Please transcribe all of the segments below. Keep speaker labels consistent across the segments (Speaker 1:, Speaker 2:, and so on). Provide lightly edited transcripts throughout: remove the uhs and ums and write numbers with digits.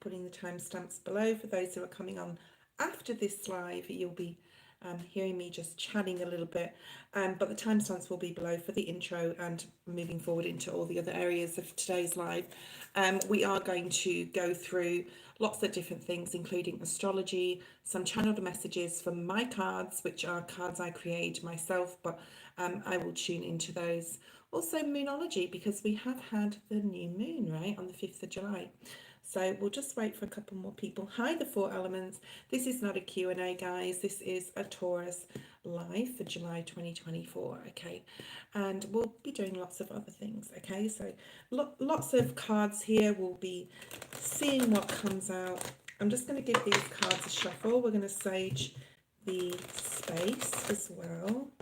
Speaker 1: putting the timestamps below. For those who are coming on after this live, you'll be hearing me just chatting a little bit, but the timestamps will be below for the intro and moving forward into all the other areas of today's live. We are going to go through lots of different things, including astrology, some channeled messages from my cards, which are cards I create myself, but I will tune into those. Also Moonology, because we have had the new moon, right, on the 5th of July. So we'll just wait for a couple more people. Hi, the four elements. This is not a Q&A, guys. This is a Taurus live for July 2024, okay? And we'll be doing lots of other things, okay? So lots of cards here. We'll be seeing what comes out. I'm just going to give these cards a shuffle. We're going to sage the space as well.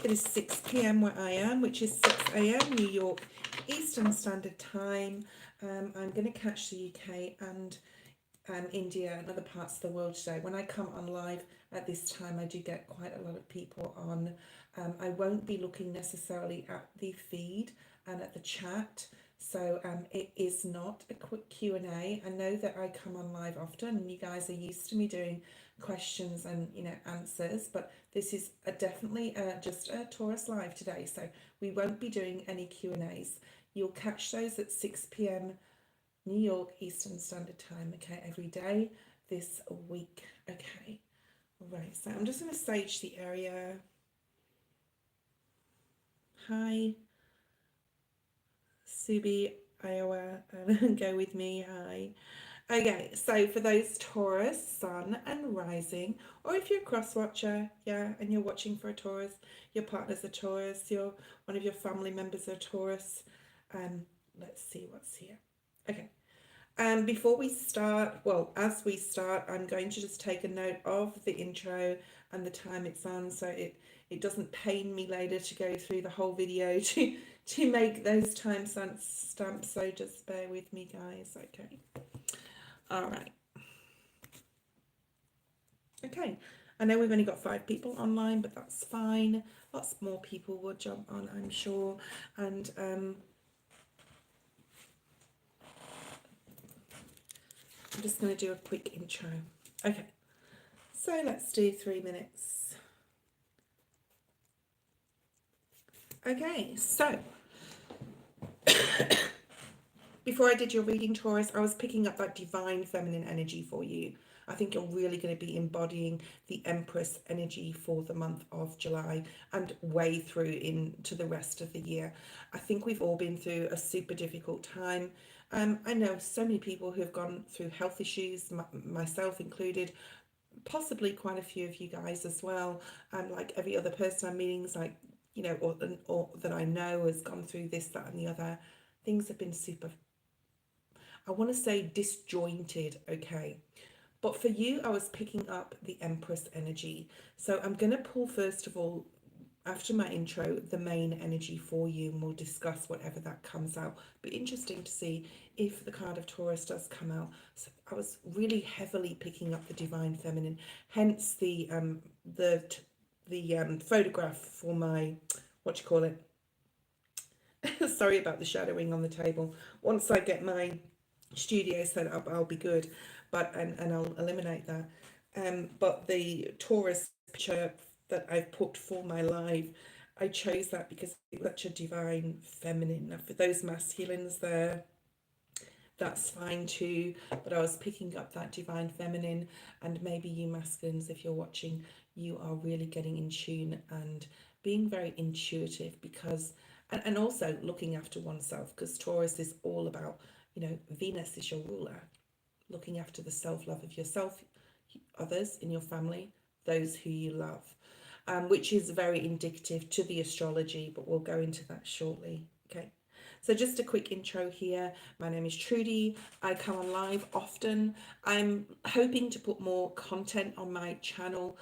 Speaker 1: It is 6 p.m. where I am, which is 6 a.m. New York Eastern Standard Time. I'm going to catch the UK and India and other parts of the world today. When I come on live at this time, I do get quite a lot of people on. I won't be looking necessarily at the feed and at the chat, so it is not a quick Q&A. I know that I come on live often and you guys are used to me doing questions and answers, but this is definitely just a Taurus live today, so we won't be doing any Q&As. You'll catch those at 6 p.m. New York Eastern Standard Time, okay, every day this week, okay. All right, so I'm just going to sage the area. Hi, Subi, Iowa, go with me, hi. Okay, so for those Taurus, Sun and Rising, or if you're a cross watcher, yeah, and you're watching for a Taurus, your partner's a Taurus, one of your family members are a Taurus, let's see what's here. Okay. Before we start, well, as we start, I'm going to just take a note of the intro and the time it's on, so it doesn't pain me later to go through the whole video to make those time stamps, so just bear with me, guys, okay. All right. Okay, I know we've only got 5 people online, but that's fine. Lots more people will jump on, I'm sure, and I'm just going to do a quick intro. Okay, so let's do 3 minutes. Okay, so before I did your reading, Taurus, I was picking up that divine feminine energy for you. I think you're really going to be embodying the Empress energy for the month of July and way through into the rest of the year. I think we've all been through a super difficult time. I know so many people who have gone through health issues, myself included, possibly quite a few of you guys as well. Like every other person I'm meeting is like, or that I know has gone through this, that and the other. Things have been super, I want to say disjointed, okay. But for you, I was picking up the Empress energy. So I'm going to pull, first of all, after my intro, the main energy for you, and we'll discuss whatever that comes out. Be interesting to see if the card of Taurus does come out. So I was really heavily picking up the divine feminine, hence the photograph for my, what you call it? Sorry about the shadowing on the table. Once I get my studio set up, I'll be good, but and I'll eliminate that. But the Taurus picture that I've put for my live, I chose that because it's such a divine feminine. Now for those masculines there, that's fine too, but I was picking up that divine feminine, and maybe you masculines, if you're watching, you are really getting in tune and being very intuitive, because and also looking after oneself, because Taurus is all about, Venus is your ruler, looking after the self-love of yourself, others in your family, those who you love, which is very indicative to the astrology, but we'll go into that shortly. Okay, so just a quick intro here. My name is Trudy. I come on live often. I'm hoping to put more content on my channel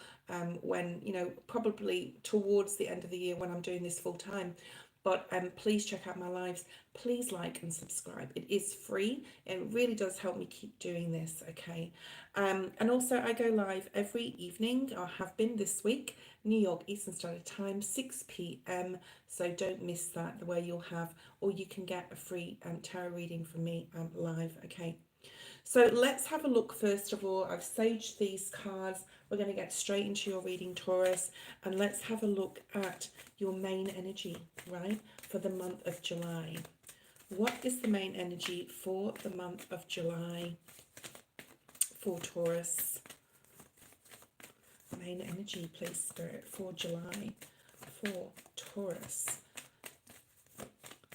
Speaker 1: when, probably towards the end of the year when I'm doing this full time. But please check out my lives. Please like and subscribe. It is free. It really does help me keep doing this, okay? And also I go live every evening. I have been this week, New York Eastern Standard Time, 6 p.m. So don't miss that, where you'll have, or you can get a free tarot reading from me live, okay? So let's have a look. First of all, I've saged these cards. We're going to get straight into your reading, Taurus, and let's have a look at your main energy, right, for the month of July. What is the main energy for the month of July for Taurus? Main energy, please, Spirit, for July for Taurus.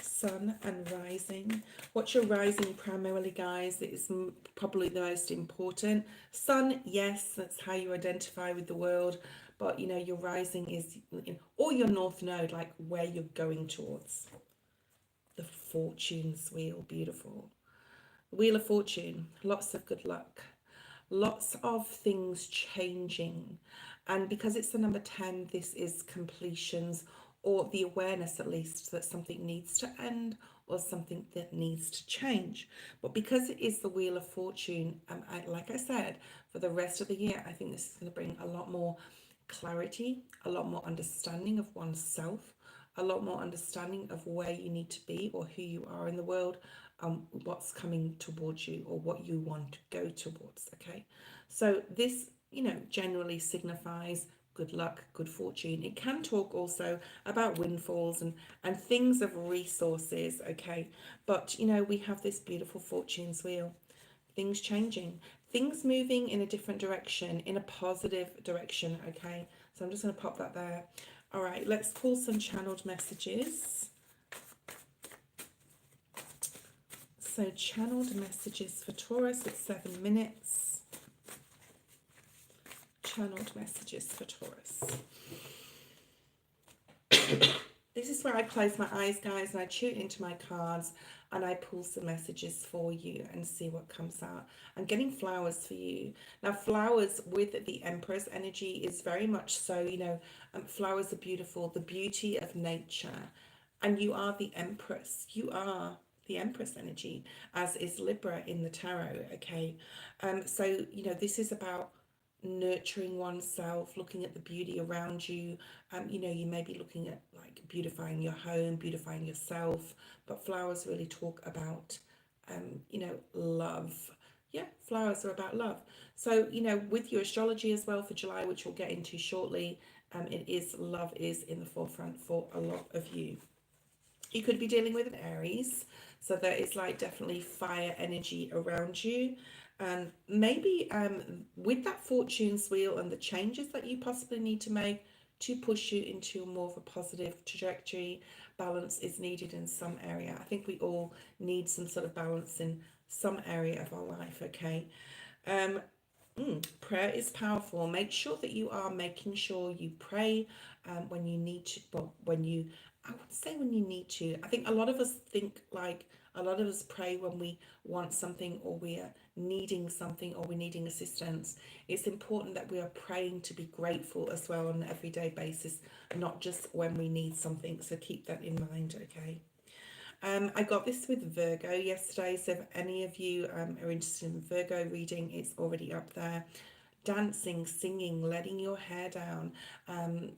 Speaker 1: Sun and rising. What's your rising primarily, guys? It is probably the most important. Sun, yes, that's how you identify with the world, but you know, your rising is, or your north node, like where you're going towards. The fortune's wheel, beautiful. Wheel of Fortune, lots of good luck, lots of things changing, and because it's the number 10, this is completions, or the awareness at least that something needs to end or something that needs to change. But because it is the Wheel of Fortune, like I said, for the rest of the year, I think this is going to bring a lot more clarity, a lot more understanding of oneself, a lot more understanding of where you need to be or who you are in the world, what's coming towards you or what you want to go towards, okay? So this, you know, generally signifies good luck, good fortune. It can talk also about windfalls and things of resources, okay? But, you know, we have this beautiful fortune's wheel, things changing, things moving in a different direction, in a positive direction, okay? So I'm just going to pop that there. All right, let's pull some channeled messages. So channeled messages for Taurus at 7 minutes. Channeled messages for Taurus. This is where I close my eyes, guys, and I tune into my cards and I pull some messages for you and see what comes out. I'm getting flowers for you. Now, flowers with the Empress energy is very much so, you know, flowers are beautiful, the beauty of nature. And you are the Empress. You are the Empress energy, as is Libra in the tarot, okay? So, you know, this is about nurturing oneself, looking at the beauty around you. You know, you may be looking at like beautifying your home, beautifying yourself, but flowers really talk about you know, love. Yeah, flowers are about love. So, you know, with your astrology as well for July, which we'll get into shortly, it is love is in the forefront for a lot of you. You could be dealing with an Aries, so there is like definitely fire energy around you. And maybe with that fortune's wheel and the changes that you possibly need to make to push you into more of a positive trajectory, balance is needed in some area. I think we all need some sort of balance in some area of our life, okay? Prayer is powerful. Make sure that you are making sure you pray when you need to, well, when you, I would say when you need to. I think a lot of us think like, a lot of us pray when we want something or we are needing something or we're needing assistance. It's important that we are praying to be grateful as well on an everyday basis, not just when we need something. So keep that in mind, okay? I got this with Virgo yesterday, so if any of you are interested in Virgo reading, it's already up there. Dancing, singing, letting your hair down,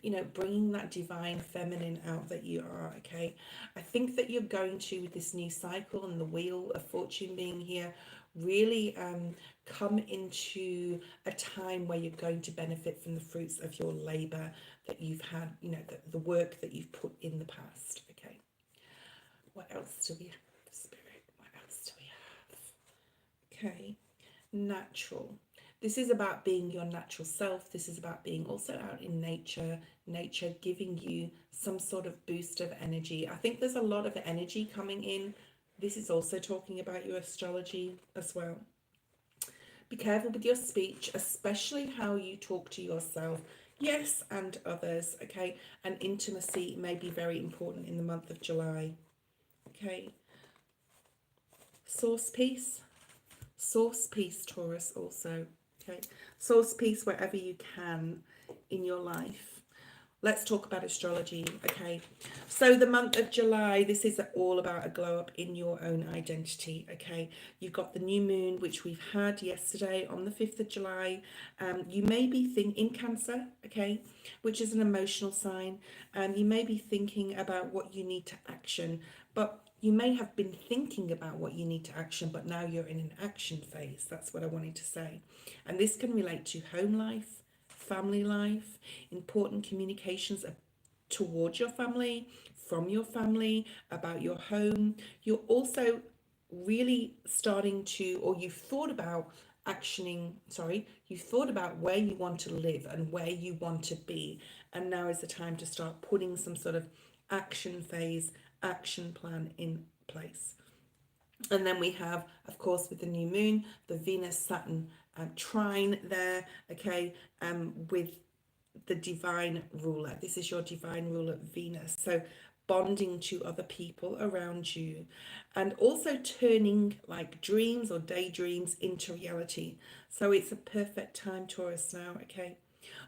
Speaker 1: you know, bringing that divine feminine out that you are, okay? I think that you're going to, with this new cycle and the Wheel of Fortune being here, really come into a time where you're going to benefit from the fruits of your labor that you've had, you know, the work that you've put in the past, okay? What else do we have, Spirit? What else do we have? Okay, natural. This is about being your natural self. This is about being also out in nature, nature giving you some sort of boost of energy. I think there's a lot of energy coming in. This is also talking about your astrology as well. Be careful with your speech, especially how you talk to yourself. Yes, and others, okay? And intimacy may be very important in the month of July. Okay, source peace, Taurus also, okay, source peace wherever you can in your life. let's talk about astrology. Okay, so the month of July, this is all about a glow up in your own identity. Okay, you've got the new moon, which we've had yesterday on the 5th of July. You may be in Cancer, okay, which is an emotional sign. You may be thinking about what you need to action, but you may have been thinking about what you need to action, but now you're in an action phase. That's what I wanted to say. And this can relate to home life, family life, important communications towards your family, from your family, about your home. You're also really starting to, or you've thought about you've thought about where you want to live and where you want to be. And now is the time to start putting some sort of action phase, action plan in place. And then we have, of course, with the new moon, the Venus Saturn trine there, okay, with the divine ruler. This is your divine ruler, Venus. So bonding to other people around you, and also turning like dreams or daydreams into reality. So it's a perfect time, Taurus, now, okay?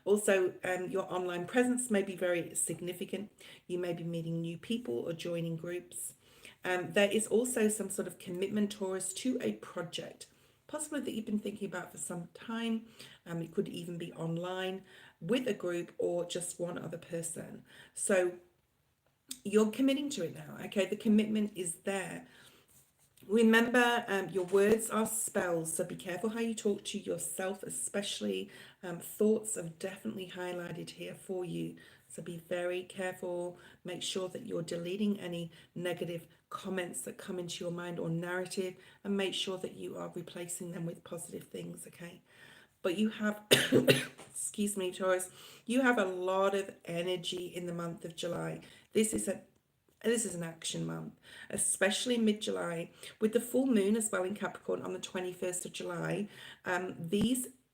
Speaker 1: Also, your online presence may be very significant. You may be meeting new people or joining groups. There is also some sort of commitment, Taurus, to a project, possibly that you've been thinking about for some time. It could even be online with a group or just one other person. So you're committing to it now, okay? The commitment is there. Remember, your words are spells, so be careful how you talk to yourself, especially. Thoughts are definitely highlighted here for you, so be very careful. Make sure that you're deleting any negative comments that come into your mind or narrative, and make sure that you are replacing them with positive things, okay? But you have, excuse me, Taurus, you have a lot of energy in the month of July. This is an action month, especially mid-July, with the full moon as well in Capricorn on the 21st of July.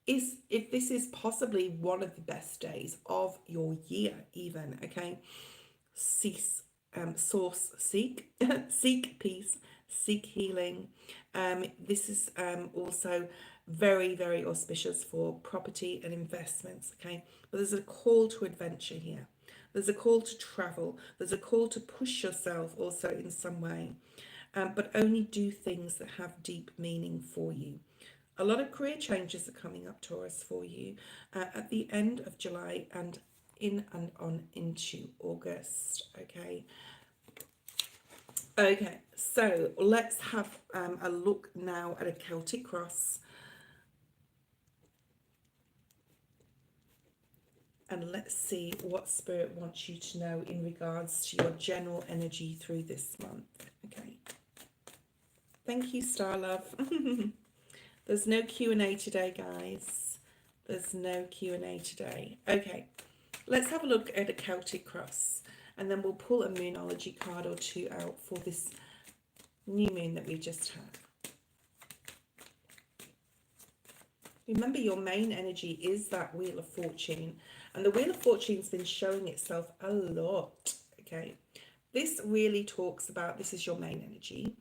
Speaker 1: If this is possibly one of the best days of your year, even, okay? Seek seek peace, seek healing. This is also very, very auspicious for property and investments, okay? But there's a call to adventure here. There's a call to travel. There's a call to push yourself also in some way, but only do things that have deep meaning for you. A lot of career changes are coming up, Taurus, for you at the end of July and in and on into August, okay? Okay, so let's have a look now at a Celtic Cross. And let's see what Spirit wants you to know in regards to your general energy through this month. Okay. Thank you, Star Love. There's no Q&A today, guys. There's no Q&A today. Okay. Let's have a look at a Celtic Cross. And then we'll pull a Moonology card or two out for this new moon that we just had. Remember, your main energy is that Wheel of Fortune. And the Wheel of Fortune's been showing itself a lot, okay? This really talks about, this is your main energy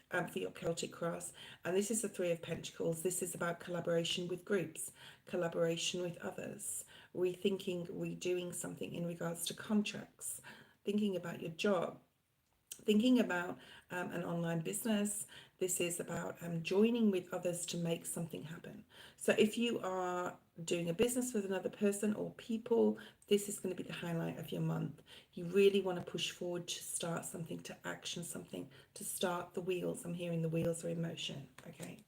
Speaker 1: for your Celtic Cross. And this is the Three of Pentacles. This is about collaboration with groups, collaboration with others, rethinking, redoing something in regards to contracts, thinking about your job, thinking about an online business. This is about joining with others to make something happen. So if you are doing a business with another person or people, this is going to be the highlight of your month. You really want to push forward to start something, to action something, to start the wheels. I'm hearing the wheels are in motion, okay?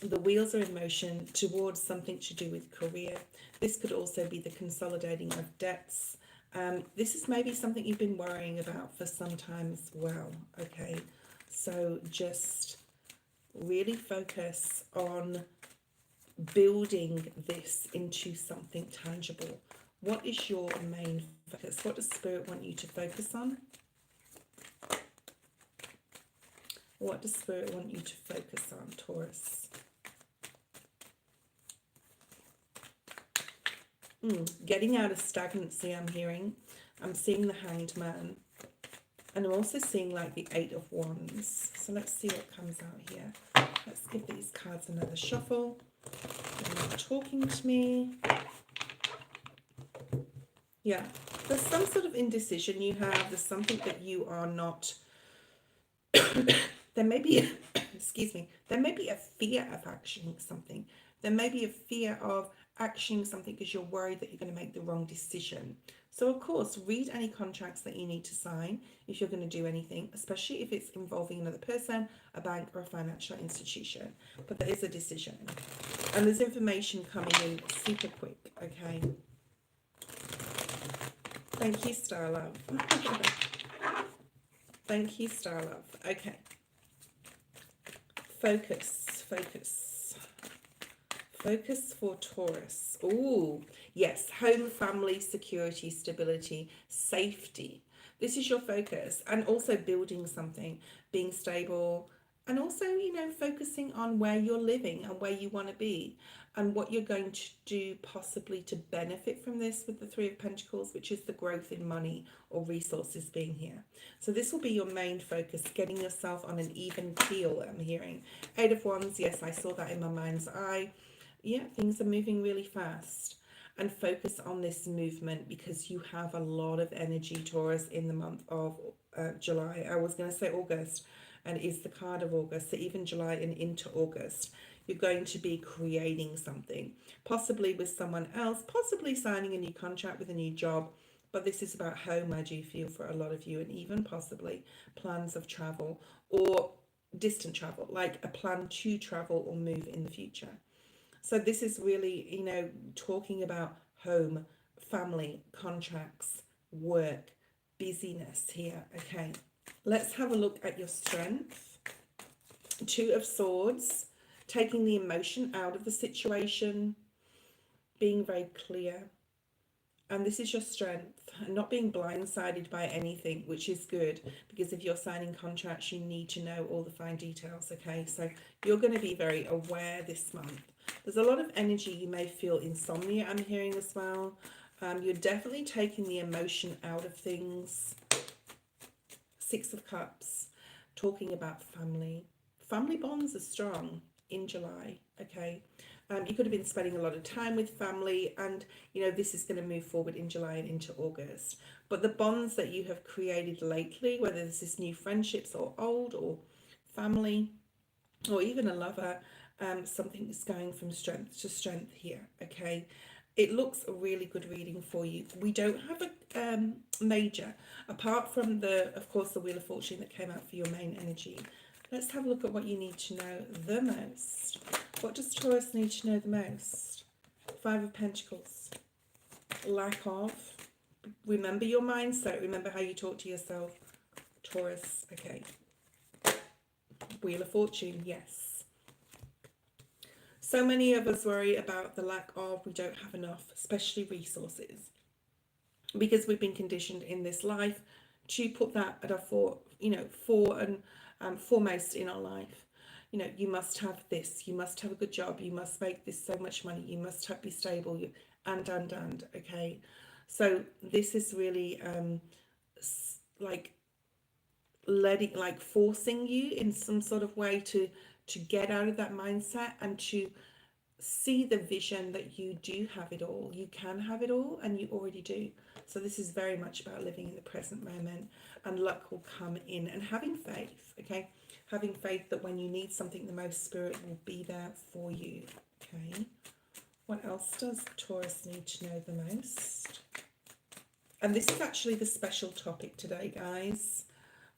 Speaker 1: The wheels are in motion towards something to do with career. This could also be the consolidating of debts. This is maybe something you've been worrying about for some time as well, okay? So just really focus on building this into something tangible. What is your main focus? What does Spirit want you to focus on? What does Spirit want you to focus on, Taurus? Getting out of stagnancy, I'm hearing. I'm seeing the Hanged Man. And I'm also seeing like the Eight of Wands. So let's see what comes out here. Let's give these cards another shuffle. They're not talking to me. Yeah, there's some sort of indecision you have. There's something that you are not. There may be, excuse me, there may be a fear of actioning something. There may be a fear of actioning something because you're worried that you're going to make the wrong decision. So, of course, read any contracts that you need to sign if you're going to do anything, especially if it's involving another person, a bank, or a financial institution. But there is a decision, and there's information coming in super quick, okay? Thank you, Star Love. Thank you, Star Love. Okay. Focus. Focus for Taurus. Ooh, yes. Home, family, security, stability, safety. This is your focus. And also building something, being stable, and also, focusing on where you're living and where you want to be and what you're going to do possibly to benefit from this with the Three of Pentacles, which is the growth in money or resources being here. So this will be your main focus, getting yourself on an even keel, I'm hearing. Eight of Wands, yes, I saw that in my mind's eye. Yeah, things are moving really fast. And focus on this movement because you have a lot of energy, Taurus, in the month of July. I was going to say August, and it is the card of August. So even July and into August, you're going to be creating something, possibly with someone else, possibly signing a new contract with a new job. But this is about home, I do feel, for a lot of you, and even possibly plans of travel or distant travel, like a plan to travel or move in the future. So this is really, talking about home, family, contracts, work, busyness here. Okay, let's have a look at your strength. Two of Swords, taking the emotion out of the situation, being very clear. And this is your strength, not being blindsided by anything, which is good, because if you're signing contracts, you need to know all the fine details, okay? So you're going to be very aware this month. There's a lot of energy. You may feel insomnia, I'm hearing as well. You're definitely taking the emotion out of things. Six of Cups, talking about family. Family bonds are strong in July, okay? You could have been spending a lot of time with family, and this is going to move forward in July and into August. But the bonds that you have created lately, whether this is new friendships or old or family or even a lover, something is going from strength to strength here, okay? It looks a really good reading for you. We don't have a major, apart from of course, the Wheel of Fortune that came out for your main energy. Let's have a look at what you need to know the most. What does Taurus need to know the most? Five of Pentacles. Lack of. Remember your mindset. Remember how you talk to yourself. Taurus. Okay. Wheel of Fortune. Yes. So many of us worry about the lack of, we don't have enough, especially resources. Because we've been conditioned in this life to put that at our foremost in our life. You must have this, you must have a good job, you must make this so much money, you must be stable, and, okay? So this is really forcing you in some sort of way to get out of that mindset and to see the vision that you do have it all. You can have it all, and you already do. So this is very much about living in the present moment, and luck will come in, and having faith, okay? Having faith that when you need something the most, Spirit will be there for you, okay? What else does Taurus need to know the most? And this is actually the special topic today, guys.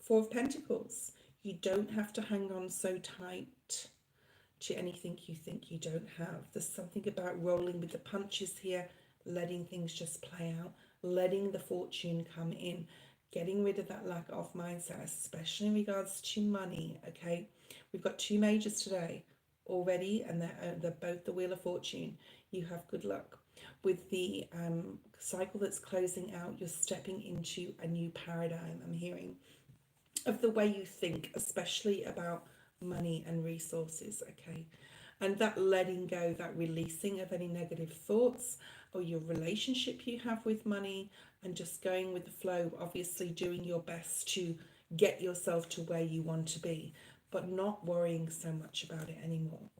Speaker 1: Four of Pentacles. You don't have to hang on so tight to anything you think you don't have. There's something about rolling with the punches here, letting things just play out, letting the fortune come in, getting rid of that lack of mindset, especially in regards to money, okay? We've got two majors today already, and they're both the Wheel of Fortune. You have good luck. With the cycle that's closing out, you're stepping into a new paradigm, I'm hearing, of the way you think, especially about money and resources, okay? And that letting go, that releasing of any negative thoughts or your relationship you have with money, and just going with the flow, obviously doing your best to get yourself to where you want to be, but not worrying so much about it anymore.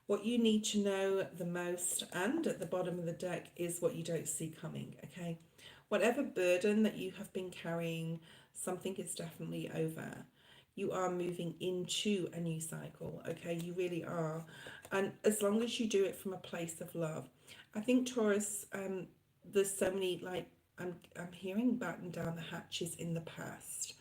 Speaker 1: What you need to know the most, and at the bottom of the deck, is what you don't see coming, okay? Whatever burden that you have been carrying, something is definitely over. You are moving into a new cycle, okay? You really are. And as long as you do it from a place of love. I think Taurus, there's so many, like, I'm hearing batten down the hatches in the past.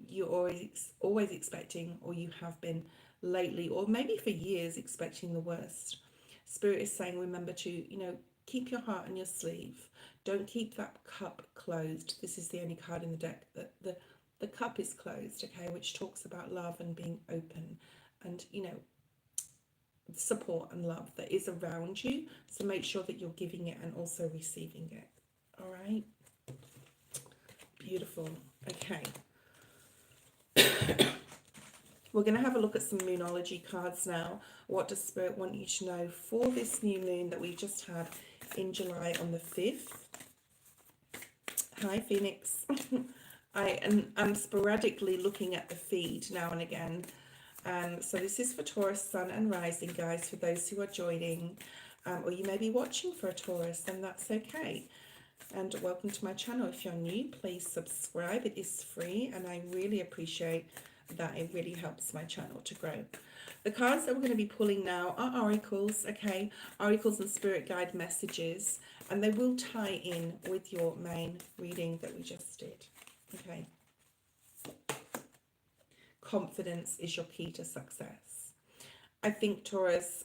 Speaker 1: You're always expecting, or you have been lately, or maybe for years, expecting the worst. Spirit is saying, remember to, keep your heart on your sleeve. Don't keep that cup closed. This is the only card in the deck that the cup is closed, okay, which talks about love and being open and, support and love that is around you. So make sure that you're giving it and also receiving it. All right. Beautiful. Okay. We're going to have a look at some Moonology cards now. What does Spirit want you to know for this new moon that we just had in July on the 5th? Hi, Phoenix. I'm sporadically looking at the feed now and again. So this is for Taurus, Sun and Rising, guys, for those who are joining. Or you may be watching for a Taurus, and that's okay. And welcome to my channel. If you're new, please subscribe. It is free, and I really appreciate that. It really helps my channel to grow. The cards that we're going to be pulling now are oracles, okay? Oracles and spirit guide messages, and they will tie in with your main reading that we just did, okay? Confidence is your key to success. I think Taurus,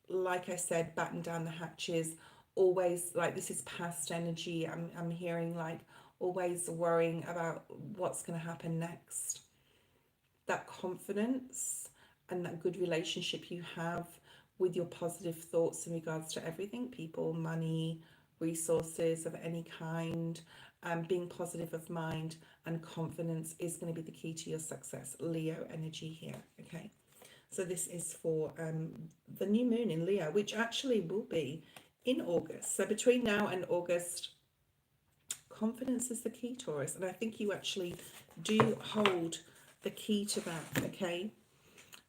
Speaker 1: like I said, batten down the hatches, always, like, this is past energy. I'm hearing, like, always worrying about what's going to happen next. That confidence and that good relationship you have with your positive thoughts in regards to everything, people, money, resources of any kind, being positive of mind and confidence is going to be the key to your success. Leo energy here, okay? So this is for the new moon in Leo, which actually will be in August. So between now and August, confidence is the key, Taurus. And I think you actually do hold the key to that, okay?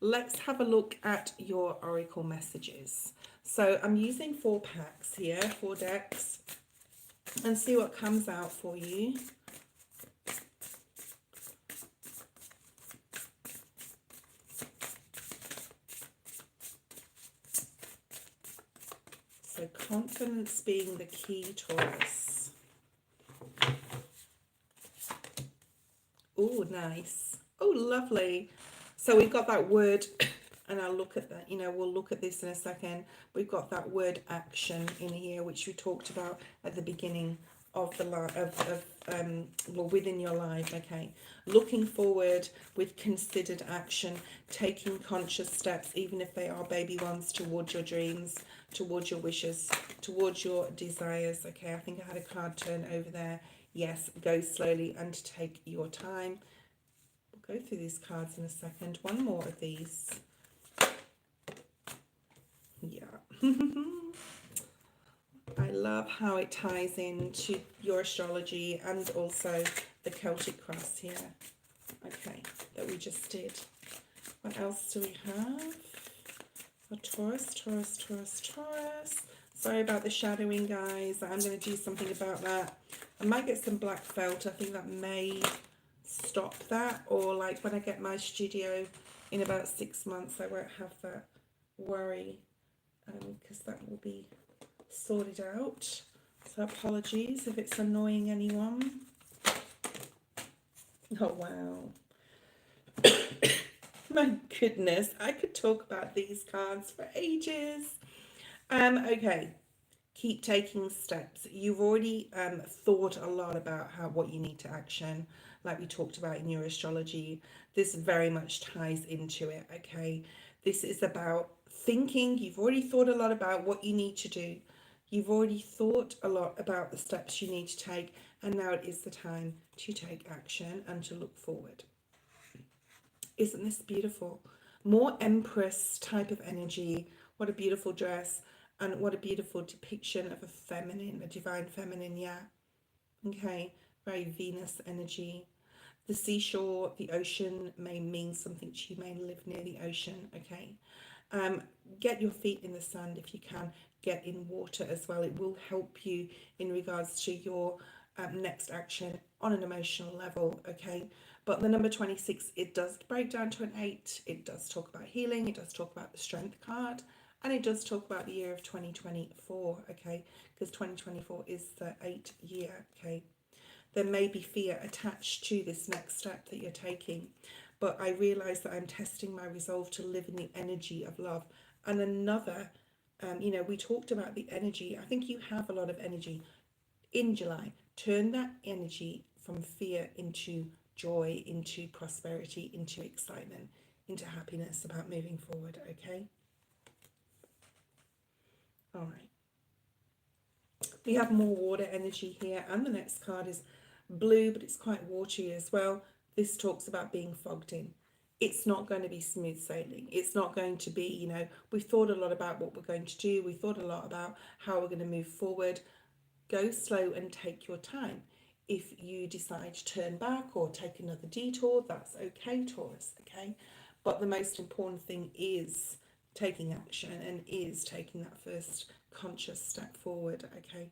Speaker 1: Let's have a look at your oracle messages. So I'm using 4 packs here, 4 decks, and see what comes out for you. So confidence being the key, Taurus. Oh, nice. Oh, lovely. So we've got that word, and I'll look at that, we'll look at this in a second. We've got that word action in here, which we talked about at the beginning of the well, within your life, okay? Looking forward with considered action, taking conscious steps, even if they are baby ones, towards your dreams, towards your wishes, towards your desires, okay? I think I had a card turn over there. Yes, go slowly and take your time. We'll go through these cards in a second. One more of these. Yeah. I love how it ties into your astrology and also the Celtic Cross here. Okay, that we just did. What else do we have? For Taurus, Taurus, Taurus, Taurus. Sorry about the shadowing, guys. I'm going to do something about that. I might get some black felt. I think that may stop that. Or like when I get my studio in about 6 months, I won't have that worry. Because that will be sorted out. So apologies if it's annoying anyone. Oh, wow. My goodness, I could talk about these cards for ages. Okay, keep taking steps. You've already thought a lot about what you need to action, like we talked about in your astrology. This very much ties into it, okay? This is about thinking. You've already thought a lot about what you need to do. You've already thought a lot about the steps you need to take, and now it is the time to take action and to look forward. Isn't this beautiful? More Empress type of energy. What a beautiful dress, and what a beautiful depiction of a feminine, a divine feminine, yeah. Okay, very Venus energy. The seashore, the ocean may mean something to you, may live near the ocean, okay? Get your feet in the sand if you can. get in water as well. It will help you in regards to your next action on an emotional level, okay? But the number 26, it does break down to an 8. It does talk about healing. It does talk about the strength card. And it does talk about the year of 2024, okay? Because 2024 is the 8th year, okay? There may be fear attached to this next step that you're taking. But I realize that I'm testing my resolve to live in the energy of love. And another, you know, we talked about the energy. I think you have a lot of energy in July. Turn that energy from fear into joy, into prosperity, into excitement, into happiness about moving forward, okay? All right. We have more water energy here, and the next card is blue, but it's quite watery as well. This talks about being fogged in. It's not going to be smooth sailing. It's not going to be, you know, we've thought a lot about what we're going to do. We've thought a lot about how we're going to move forward. Go slow and take your time. If you decide to turn back or take another detour, that's okay, Taurus, okay? But the most important thing is taking action and is taking that first conscious step forward, okay?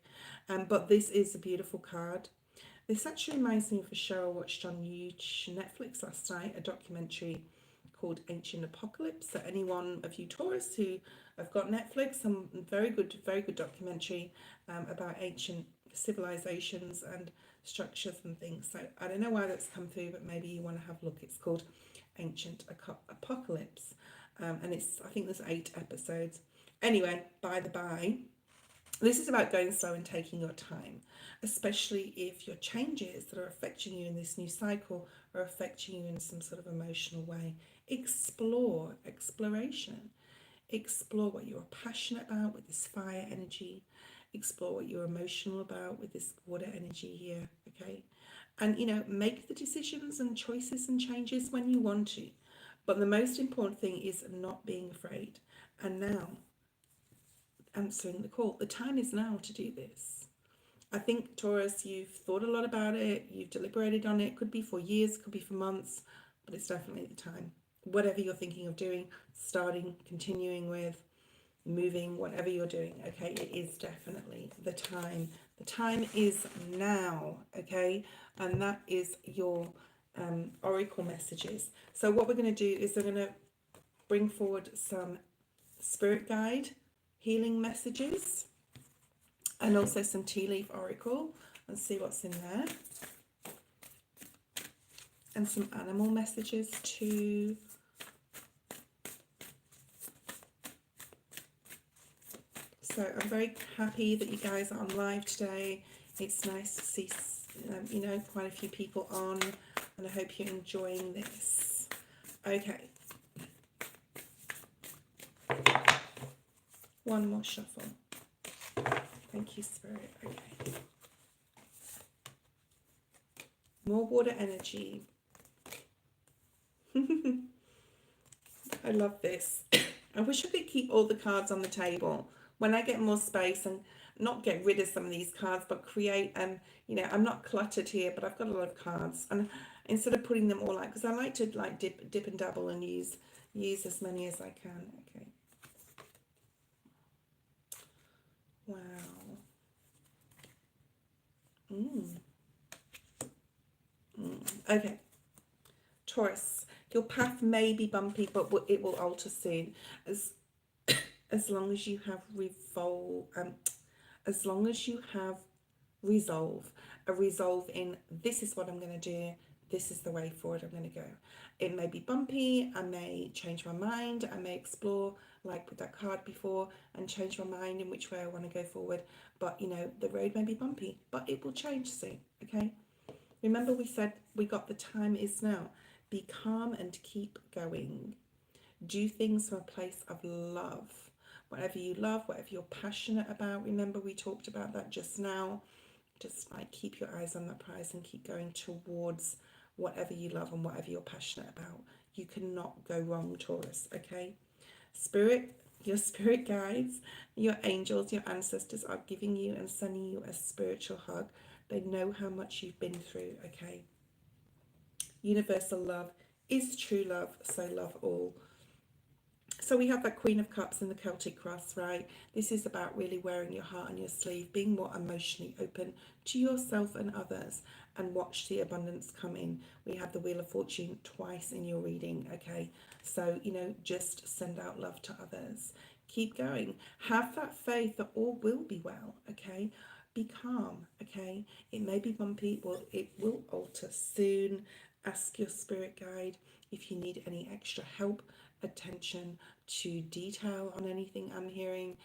Speaker 1: But this is a beautiful card. This actually reminds me of a show I watched on Netflix last night, a documentary called Ancient Apocalypse. So anyone of you Taurus who have got Netflix, some very good documentary about ancient civilizations and structures and things. So I don't know why that's come through, but maybe you want to have a look. It's called Ancient Apocalypse, and it's, I think there's 8 episodes. Anyway, by the by, this is about going slow and taking your time, especially if your changes that are affecting you in this new cycle are affecting you in some sort of emotional way. Exploration. Explore what you're passionate about with this fire energy. Explore what you're emotional about with this water energy here, okay? And, you know, make the decisions and choices and changes when you want to. But the most important thing is not being afraid. And now, answering the call. The time is now to do this. I think, Taurus, you've thought a lot about it, you've deliberated on it. Could be for years, could be for months, but it's definitely the time. Whatever you're thinking of doing, starting, continuing with, moving, whatever you're doing, okay, it is definitely the time. The time is now, okay, and that is your oracle messages. So what we're going to do is we're going to bring forward some spirit guide healing messages and also some tea leaf oracle and see what's in there, and some animal messages too. So I'm very happy that you guys are on live today. It's nice to see you know, quite a few people on, and I hope you're enjoying this. Okay, one more shuffle. Thank you, Spirit. Okay. More water energy. I love this. I wish I could keep all the cards on the table. When I get more space, and not get rid of some of these cards, but create, you know, I'm not cluttered here, but I've got a lot of cards. And instead of putting them all out, because I like to like dip and dabble and use as many as I can. Okay. Wow. Okay. Taurus, your path may be bumpy, but it will alter soon. As long as you have as long as you have a resolve in, this is what I'm going to do, this is the way forward I'm going to go. It may be bumpy, I may change my mind, I may explore, like with that card before, and change my mind in which way I want to go forward. But, you know, the road may be bumpy, but it will change soon, okay? Remember we said we got the time is now. Be calm and keep going. Do things from a place of love. Whatever you love, whatever you're passionate about. Remember we talked about that just now. Just like keep your eyes on that prize and keep going towards whatever you love and whatever you're passionate about. You cannot go wrong, Taurus, okay? Spirit, your spirit guides, your angels, your ancestors are giving you and sending you a spiritual hug. They know how much you've been through, okay? Universal love is true love, so love all. So we have that Queen of Cups and the Celtic Cross, right? This is about really wearing your heart on your sleeve, being more emotionally open to yourself and others, and watch the abundance come in. We have the Wheel of Fortune twice in your reading, okay? So, just send out love to others. Keep going. Have that faith that all will be well, okay? Be calm, okay? It may be bumpy, well, it will alter soon. Ask your spirit guide if you need any extra help, attention to detail on anything I'm hearing,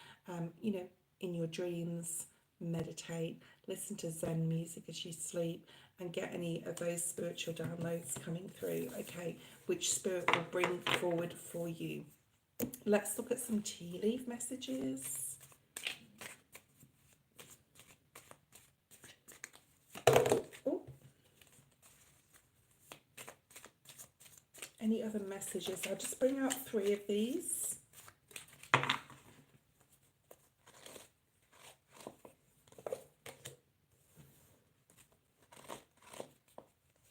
Speaker 1: in your dreams. Meditate, listen to Zen music as you sleep, and get any of those spiritual downloads coming through, okay, which spirit will bring forward for you. Let's look at some tea leaf messages. Oh, any other messages? I'll just bring out 3 of these.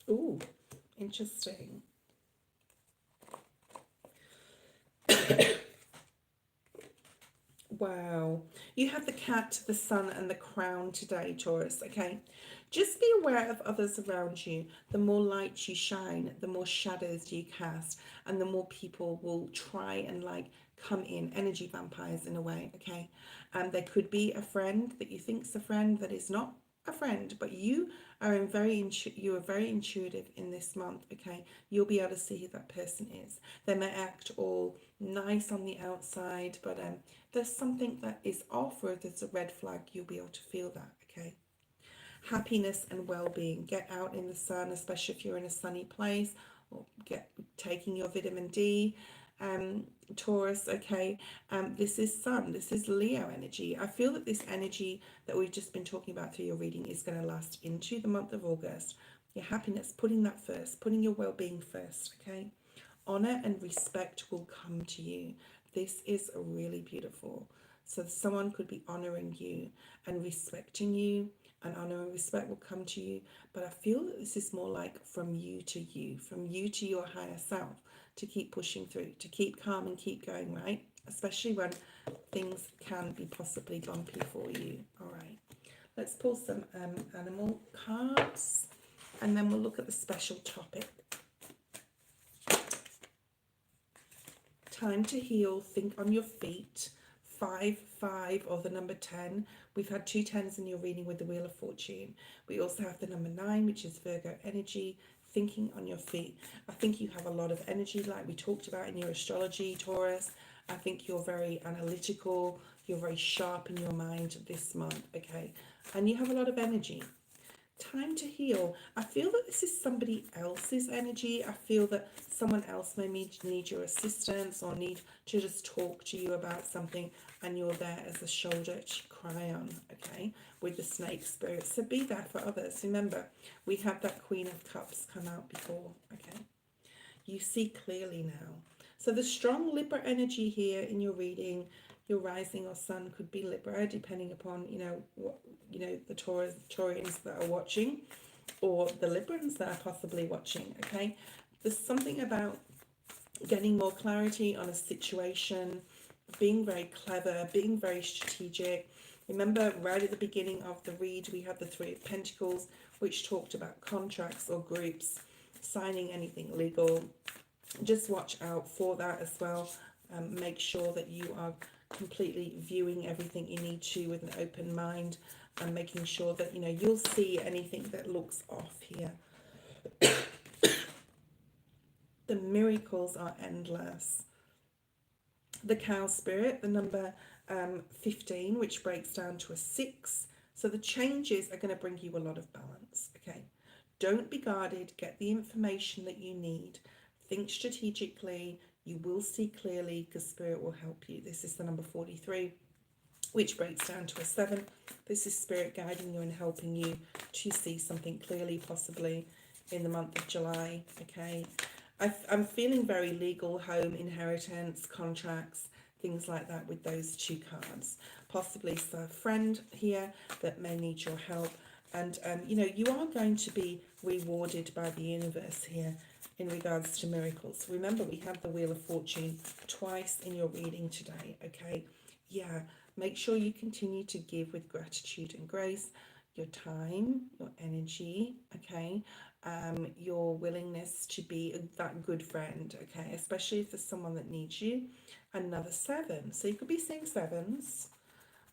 Speaker 1: Ooh, interesting. Wow. You have the cat, the sun, and the crown today, Taurus, okay? Just be aware of others around you. The more light you shine, the more shadows you cast, and the more people will try and come in, energy vampires in a way, okay? There could be a friend that you think's a friend that is not a friend, but you are very intuitive in this month, okay? You'll be able to see who that person is. They may act all nice on the outside, but there's something that is off, or if there's a red flag, you'll be able to feel that, okay? Happiness and well-being. Get out in the sun, especially if you're in a sunny place, or taking your vitamin D. Taurus, okay, this is sun, this is Leo energy. I feel that this energy that we've just been talking about through your reading is going to last into the month of August. Your happiness, putting that first, putting your well-being first, okay? Honor and respect will come to you. This is really beautiful. So someone could be honoring you and respecting you, and honor and respect will come to you. But I feel that this is more like from you to your higher self, to keep pushing through, to keep calm and keep going, right? Especially when things can be possibly bumpy for you. All right, let's pull some animal cards, and then we'll look at the special topic. Time to heal. Think on your feet. 5, 5, or the number 10. We've had 2 10s in your reading with the Wheel of Fortune. We also have the number 9, which is Virgo energy. Thinking on your feet. I think you have a lot of energy, like we talked about in your astrology, Taurus. I think you're very analytical. You're very sharp in your mind this month, okay? And you have a lot of energy. Time to heal. I feel that this is somebody else's energy. I feel that someone else may need your assistance, or need to just talk to you about something, and you're there as a shoulder to cry on, okay, with the snake spirit. So be there for others. Remember, we have that Queen of Cups come out before, okay? You see clearly now. So the strong Libra energy here in your reading, your rising or sun could be Libra, depending upon, the Taurians that are watching, or the Librans that are possibly watching, okay? There's something about getting more clarity on a situation, being very clever, being very strategic. Remember, right at the beginning of the read, we had the 3 of Pentacles, which talked about contracts or groups, signing anything legal. Just watch out for that as well. Make sure that you are completely viewing everything you need to with an open mind, and making sure that you'll see anything that looks off here. The miracles are endless. The cow spirit, the number 15, which breaks down to a 6. So the changes are going to bring you a lot of balance, okay? Don't be guarded. Get the information that you need. Think strategically. You will see clearly, because spirit will help you. This is the number 43, which breaks down to a 7. This is spirit guiding you and helping you to see something clearly, possibly in the month of July, okay? I'm feeling very legal, home, inheritance, contracts, things like that with those 2 cards. Possibly a friend here that may need your help. And, you are going to be rewarded by the universe here. in regards to miracles. Remember, we have the Wheel of Fortune twice in your reading today, okay? Yeah, make sure you continue to give with gratitude and grace, your time, your energy, okay? Your willingness to be that good friend, okay? Especially if there's someone that needs you. Another 7. So you could be seeing 7s,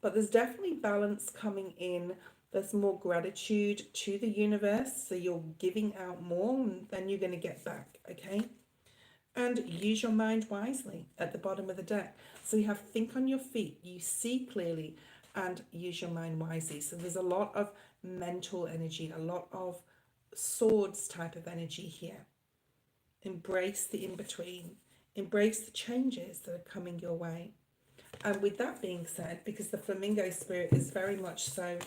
Speaker 1: but there's definitely balance coming in. There's more gratitude to the universe, so you're giving out more than you're going to get back, okay? And use your mind wisely at the bottom of the deck. So you have think on your feet, you see clearly, and use your mind wisely. So there's a lot of mental energy, a lot of swords type of energy here. Embrace the in-between. Embrace the changes that are coming your way. And with that being said, because the Flamingo Spirit is very much so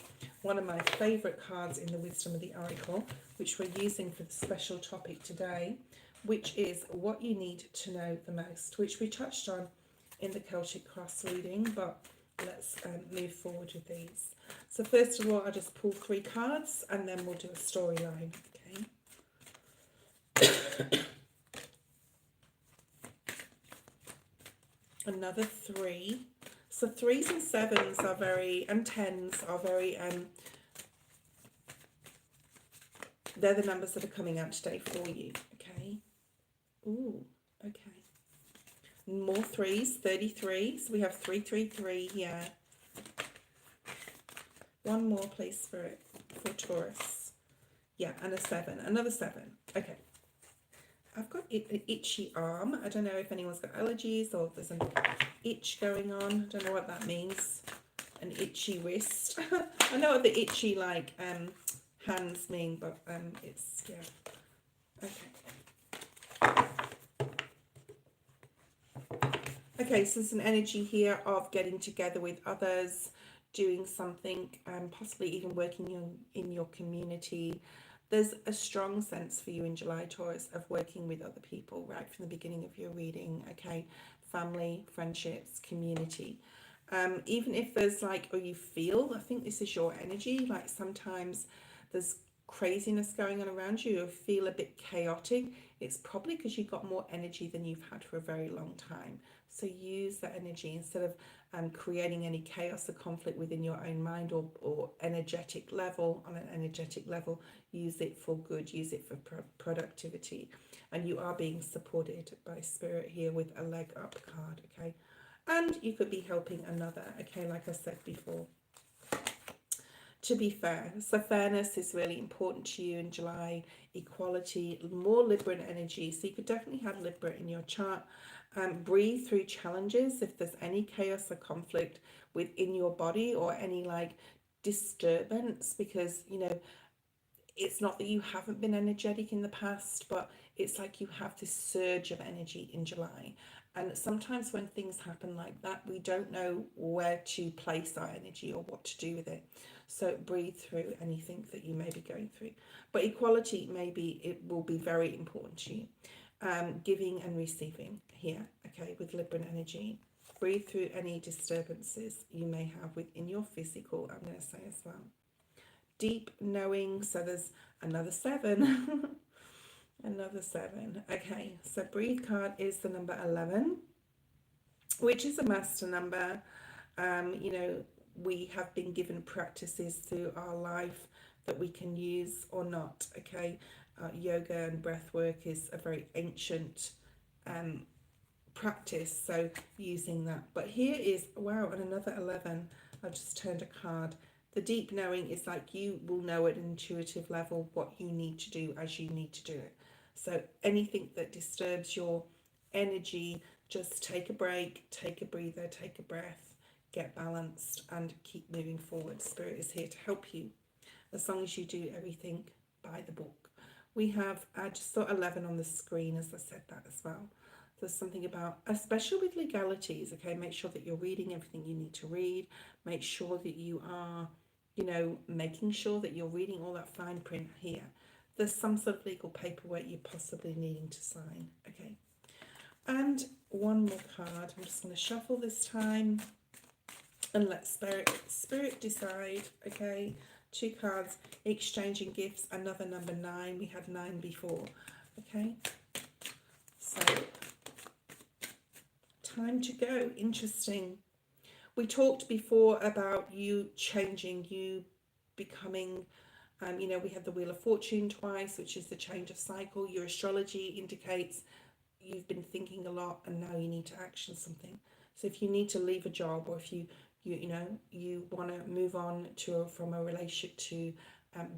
Speaker 1: one of my favourite cards in the Wisdom of the Oracle, which we're using for the special topic today, which is what you need to know the most, which we touched on in the Celtic Cross reading, but let's move forward with these. So first of all, I'll just pull 3 cards and then we'll do a storyline, okay? Another 3. So 3s and 7s are very, and 10s are very, they're the numbers that are coming out today for you, okay? Ooh, okay. More 3s, 33. So we have 333 here. One more, please, Spirit, for Taurus. Yeah, and a 7. Another 7. Okay. I've got an itchy arm. I don't know if anyone's got allergies or if there's an itch going on. I don't know what that means. An itchy wrist. I know what the itchy like hands mean, but it's, yeah. Okay. Okay, so there's an energy here of getting together with others, doing something, possibly even working in your community. There's a strong sense for you in July, Taurus, of working with other people right from the beginning of your reading, okay? Family, friendships, community. Even if there's like, or you feel, I think this is your energy, like sometimes there's craziness going on around you, or feel a bit chaotic, it's probably because you've got more energy than you've had for a very long time. So use that energy instead of creating any chaos or conflict within your own mind or energetic level. On an energetic level, use it for good, use it for productivity. And you are being supported by Spirit here with a leg up card, okay? And you could be helping another, okay, like I said before. To be fair, so fairness is really important to you in July. Equality, more Libra energy. So you could definitely have Libra in your chart. Breathe through challenges if there's any chaos or conflict within your body or any like disturbance, because you know it's not that you haven't been energetic in the past, but it's like you have this surge of energy in July. And sometimes when things happen like that, we don't know where to place our energy or what to do with it. So breathe through anything that you may be going through. But equality, maybe it will be very important to you. Giving and receiving here, okay, with Libran energy. Breathe through any disturbances you may have within your physical, I'm going to say as well. Deep knowing, so there's another 7. Another 7. Okay, so breathe card is the number 11, which is a master number. You know, we have been given practices through our life that we can use or not, okay? Yoga and breath work is a very ancient practice, so using that. But here is, wow, and another 11. I just turned a card. The deep knowing is like you will know at an intuitive level what you need to do as you need to do it. So anything that disturbs your energy, just take a break, take a breather, take a breath, get balanced and keep moving forward. Spirit is here to help you as long as you do everything by the book. We have, I just saw 11 on the screen as I said that as well. There's something about, especially with legalities, okay, make sure that you're reading everything you need to read. Make sure that you are, you know, making sure that you're reading all that fine print here. There's some sort of legal paperwork you're possibly needing to sign, okay. And one more card. I'm just going to shuffle this time and let Spirit decide, okay. 2 cards, exchanging gifts, another number 9. We had 9 before, okay. going to go. Interesting. We talked before about you changing, you becoming, you know, we had the Wheel of Fortune twice, which is the change of cycle. Your astrology indicates you've been thinking a lot and now you need to action something. So if you need to leave a job, or if you know, you want to move on from a relationship to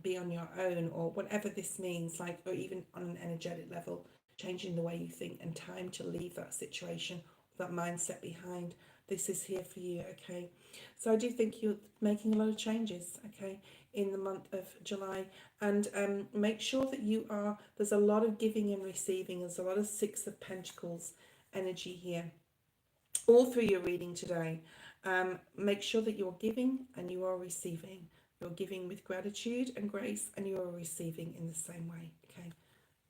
Speaker 1: be on your own, or whatever this means, like, or even on an energetic level, changing the way you think, and time to leave that situation, that mindset behind. This is here for you, okay? So I do think you're making a lot of changes, okay, in the month of July. And make sure that you are, there's a lot of giving and receiving. There's a lot of Six of Pentacles energy here all through your reading today. Make sure that you're giving and you are receiving. You're giving with gratitude and grace, and you are receiving in the same way, okay?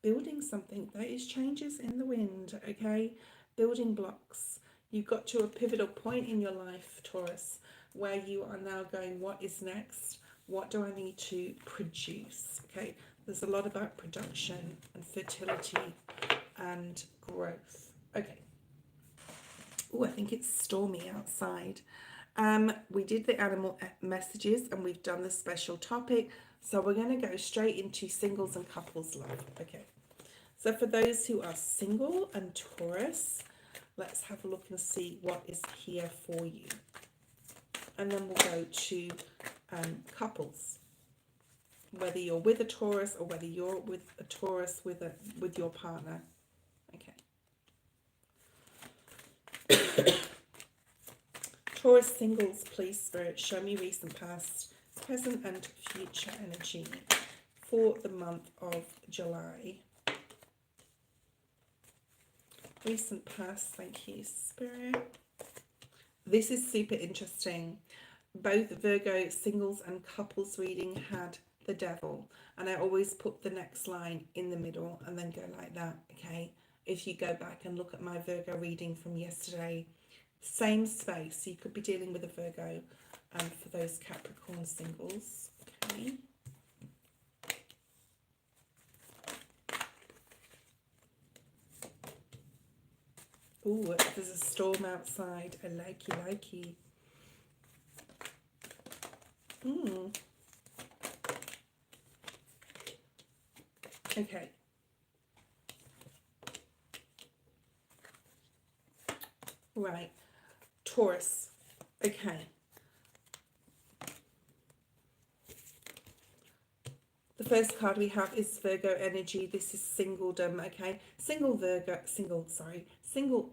Speaker 1: Building something. There is changes in the wind, okay? Building blocks. You got to a pivotal point in your life, Taurus, where you are now going, what is next? What do I need to produce? Okay, there's a lot about production and fertility and growth. Okay. Oh, I think it's stormy outside. We did the animal messages and we've done the special topic. So we're going to go straight into singles and couples love. Okay. So for those who are single and Taurus, let's have a look and see what is here for you. And then we'll go to couples. Whether you're with a Taurus or whether you're with a Taurus with your partner. Okay. Taurus singles, please, Spirit, show me recent, past, present and future energy for the month of July. Recent, past, thank you, Spirit. This is super interesting. Both Virgo singles and couples reading had the devil, and I always put the next line in the middle and then go like that, okay? If you go back and look at my Virgo reading from yesterday, same space. You could be dealing with a Virgo for those Capricorn singles, okay? Oh, there's a storm outside. I likey. Okay. Right. Taurus. Okay. The first card we have is Virgo energy. This is singledom, okay? Single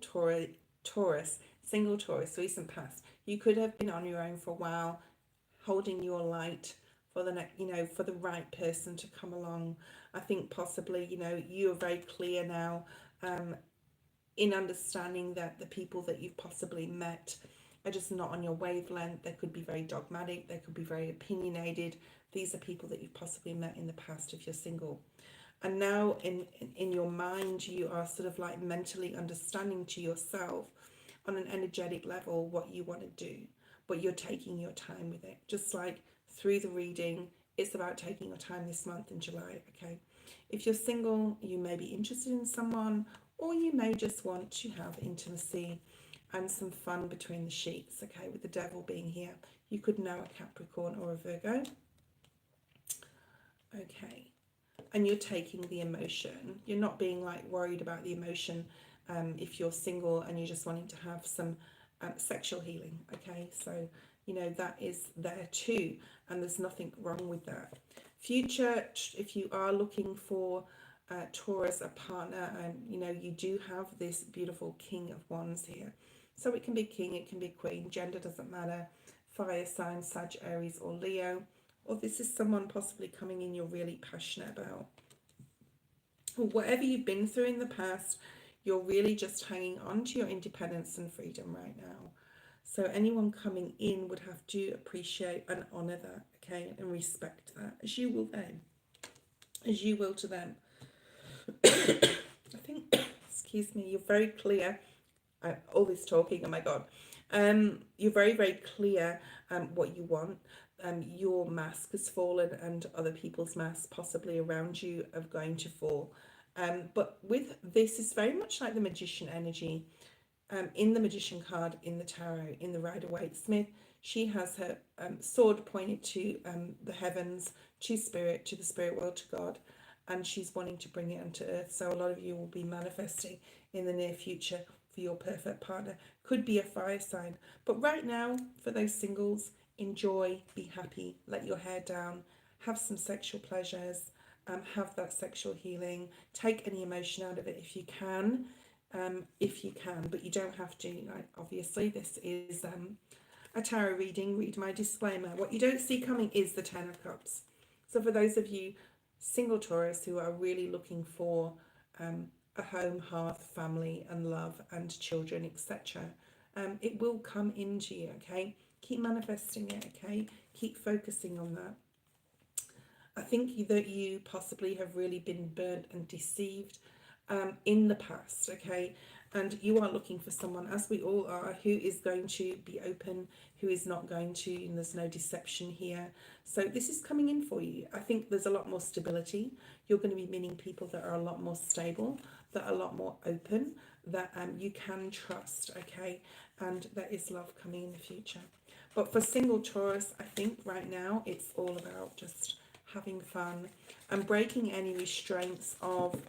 Speaker 1: Taurus, single Taurus, recent past. You could have been on your own for a while, holding your light for the next, for the right person to come along. I think possibly, you are very clear now in understanding that the people that you've possibly met are just not on your wavelength. They could be very dogmatic. They could be very opinionated. These are people that you've possibly met in the past if you're single. And now in your mind, you are sort of like mentally understanding to yourself on an energetic level what you want to do, but you're taking your time with it. Just like through the reading, it's about taking your time this month in July, okay? If you're single, you may be interested in someone, or you may just want to have intimacy and some fun between the sheets, okay? With the devil being here, you could know a Capricorn or a Virgo. Okay, and you're taking the emotion. You're not being like worried about the emotion if you're single and you're just wanting to have some sexual healing, okay? So, that is there too, and there's nothing wrong with that. Future, if you are looking for Taurus, a partner, and you do have this beautiful King of Wands here. So it can be king, it can be queen, gender doesn't matter. Fire sign, Sag, Aries or Leo. Or this is someone possibly coming in you're really passionate about. Whatever you've been through in the past, you're really just hanging on to your independence and freedom right now. So anyone coming in would have to appreciate and honour that, okay, and respect that, as you will them, as you will to them. I think, excuse me, you're very clear. All this talking, oh my God. You're very, very clear what you want. Your mask has fallen and other people's masks possibly around you are going to fall. But with this, it's very much like the magician energy. in the Magician card, in the Tarot, in the Rider-Waite-Smith, she has her sword pointed to the heavens, to spirit, to the spirit world, to God, and she's wanting to bring it onto earth. So a lot of you will be manifesting in the near future for your perfect partner. Could be a fire sign. But right now, for those singles, enjoy, be happy, let your hair down, have some sexual pleasures, have that sexual healing, take any emotion out of it if you can. But you don't have to. Like, obviously, this is a tarot reading. Read my disclaimer. What you don't see coming is the Ten of Cups. So for those of you single Taurus who are really looking for a home, hearth, family and love and children, etc., it will come into you, okay? Keep manifesting it, okay? Keep focusing on that. I think that you possibly have really been burnt and deceived in the past, okay? And you are looking for someone, as we all are, who is going to be open, who is not going to, and there's no deception here. So this is coming in for you. I think there's a lot more stability. You're going to be meeting people that are a lot more stable, that are a lot more open, that you can trust, okay? And there is love coming in the future. But for single Taurus, I think right now it's all about just having fun and breaking any restraints of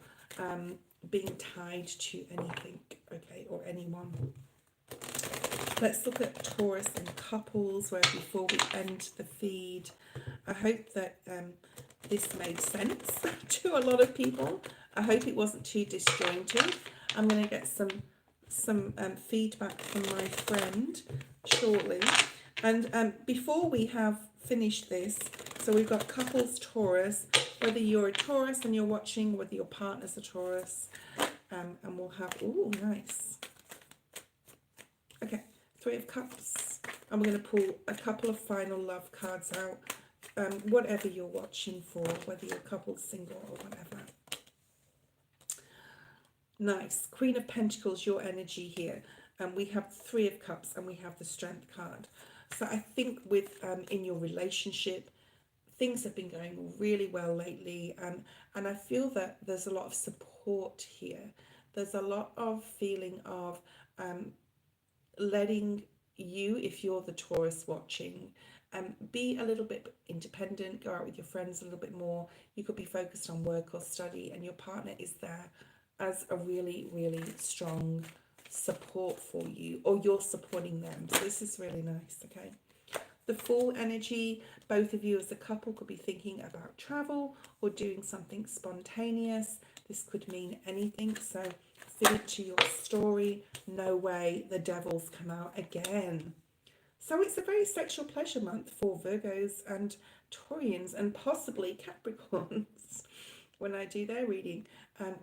Speaker 1: being tied to anything, okay, or anyone. Let's look at Taurus and couples where before we end the feed. I hope that this made sense to a lot of people. I hope it wasn't too disjointed. I'm going to get some feedback from my friend shortly. And before we have finished this, so we've got couples Taurus, whether you're a Taurus and you're watching, whether your partner's a Taurus, and we'll have, ooh, nice. Okay, Three of Cups. And we're going to pull a couple of final love cards out, whatever you're watching for, whether you're couple, single, or whatever. Nice. Queen of Pentacles, your energy here. And we have Three of Cups and we have the Strength card. So I think with in your relationship, things have been going really well lately, and I feel that there's a lot of support here. There's a lot of feeling of letting you, if you're the Taurus watching, be a little bit independent, go out with your friends a little bit more. You could be focused on work or study, and your partner is there as a really, really strong support for you, or you're supporting them. So this is really nice, okay? The Fool energy, both of you as a couple could be thinking about travel or doing something spontaneous. This could mean anything, so fit it to your story. No way, the devil's come out again. So it's a very sexual pleasure month for Virgos and Taurians and possibly Capricorns when I do their reading.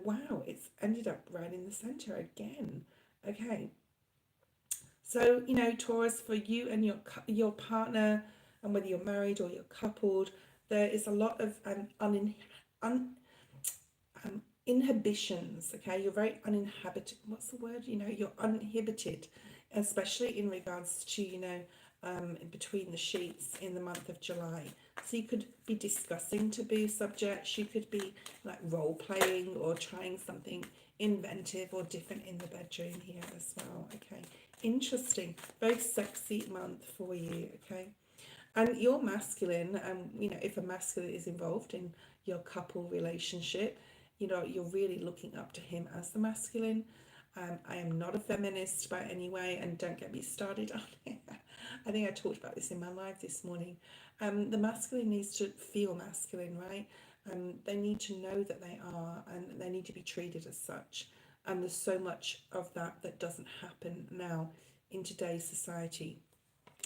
Speaker 1: Wow, it's ended up right in the center again. Okay. So, you know, Taurus, for you and your partner, and whether you're married or you're coupled, there is a lot of inhibitions, okay? You're very uninhabited. What's the word? You know, you're uninhibited, especially in regards to, you know, between the sheets in the month of July. So you could be discussing taboo subjects. You could be like role playing or trying something inventive or different in the bedroom here as well, okay? Interesting. Very sexy month for you, okay? And your masculine, you know, if a masculine is involved in your couple relationship, you know, you're really looking up to him as the masculine. I am not a feminist by any way, and don't get me started on it. I think I talked about this in my live this morning. The masculine needs to feel masculine, right? They need to know that they are, and they need to be treated as such. And there's so much of that doesn't happen now in today's society.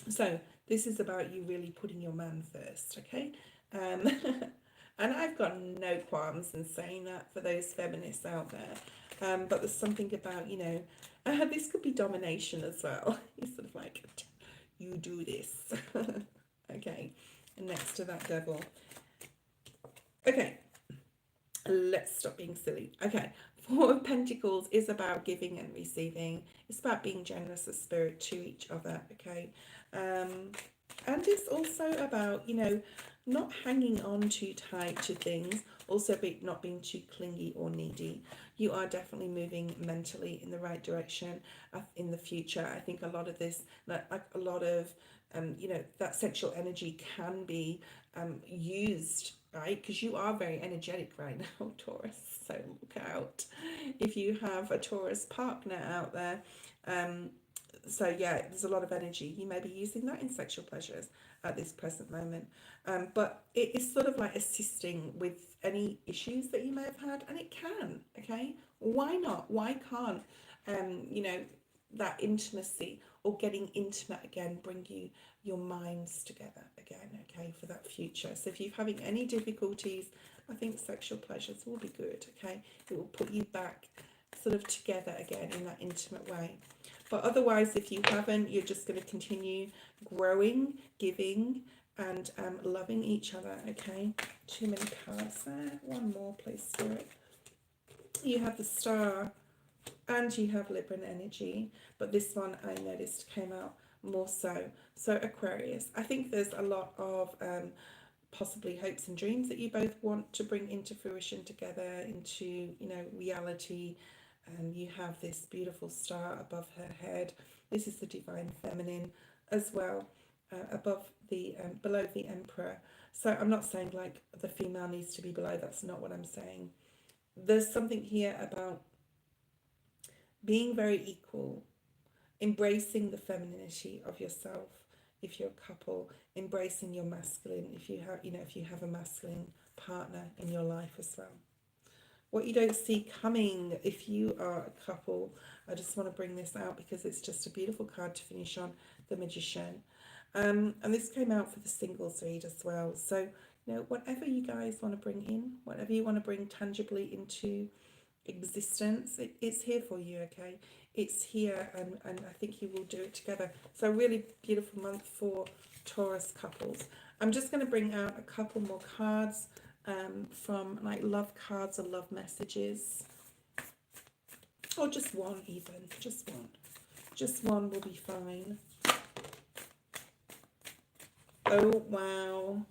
Speaker 1: So this is about you really putting your man first, okay? And I've got no qualms in saying that for those feminists out there. But there's something about, you know, this could be domination as well. It's sort of like, you do this. Okay, and next to that, devil. Okay, let's stop being silly. Okay, Four of Pentacles is about giving and receiving. It's about being generous of spirit to each other, okay? And it's also about, you know, not hanging on too tight to things, also not being too clingy or needy. You are definitely moving mentally in the right direction in the future. I think a lot of this, like a lot of, that sexual energy can be used, right? Because you are very energetic right now, Taurus. So look out if you have a Taurus partner out there. Um, so yeah, there's a lot of energy. You may be using that in sexual pleasures at this present moment. But it is sort of like assisting with any issues that you may have had, and it can, okay? Why not? Why can't, you know, that intimacy or getting intimate again bring you your minds together again, okay, for that future? So if you're having any difficulties, I think sexual pleasures will be good, okay? It will put you back sort of together again in that intimate way. But otherwise, if you haven't, you're just going to continue growing, giving, and loving each other, okay? Too many cards there. One more, please, Spirit. You have the Star and you have Libran energy, but this one I noticed came out more so. So Aquarius, I think there's a lot of possibly hopes and dreams that you both want to bring into fruition together, into, you know, reality. You have this beautiful star above her head. This is the divine feminine as well, above the below the emperor. So I'm not saying like the female needs to be below. That's not what I'm saying. There's something here about being very equal, embracing the femininity of yourself if you're a couple, embracing your masculine if you have, you know, if you have a masculine partner in your life as well. What you don't see coming if you are a couple, I just want to bring this out because it's just a beautiful card to finish on, the Magician. And this came out for the singles read as well. So, you know, whatever you guys want to bring in, whatever you want to bring tangibly into existence, it's here for you, okay? It's here, and I think you will do it together. So a really beautiful month for Taurus couples. I'm just going to bring out a couple more cards from like love cards or love messages, or just one, even just one will be fine. Oh wow,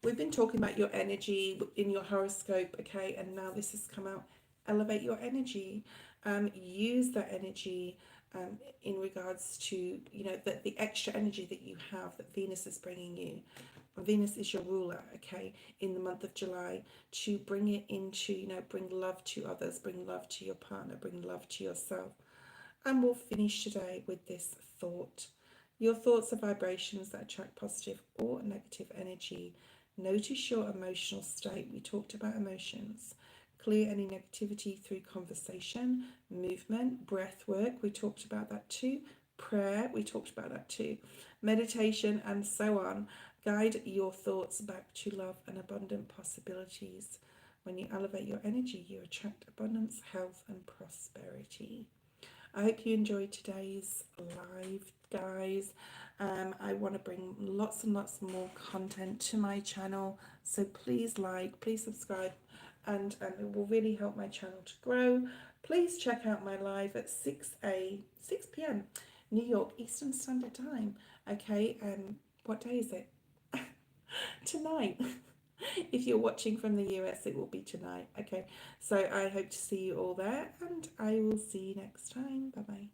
Speaker 1: we've been talking about your energy in your horoscope, okay, and now this has come out. Elevate your energy. Use that energy in regards to, you know, the extra energy that you have that Venus is bringing you. Venus is your ruler, okay, in the month of July, to bring it into, you know, bring love to others, bring love to your partner, bring love to yourself. And we'll finish today with this thought. Your thoughts are vibrations that attract positive or negative energy. Notice your emotional state. We talked about emotions. Clear any negativity through conversation, movement, breath work. We talked about that too. Prayer. We talked about that too. Meditation and so on. Guide your thoughts back to love and abundant possibilities. When you elevate your energy, you attract abundance, health, and prosperity. I hope you enjoyed today's live, guys. I want to bring lots and lots more content to my channel, so please like, please subscribe, and it will really help my channel to grow. Please check out my live at 6 p.m. New York Eastern Standard Time. Okay, what day is it? Tonight. If you're watching from the US, it will be tonight. Okay, so I hope to see you all there, and I will see you next time. Bye bye.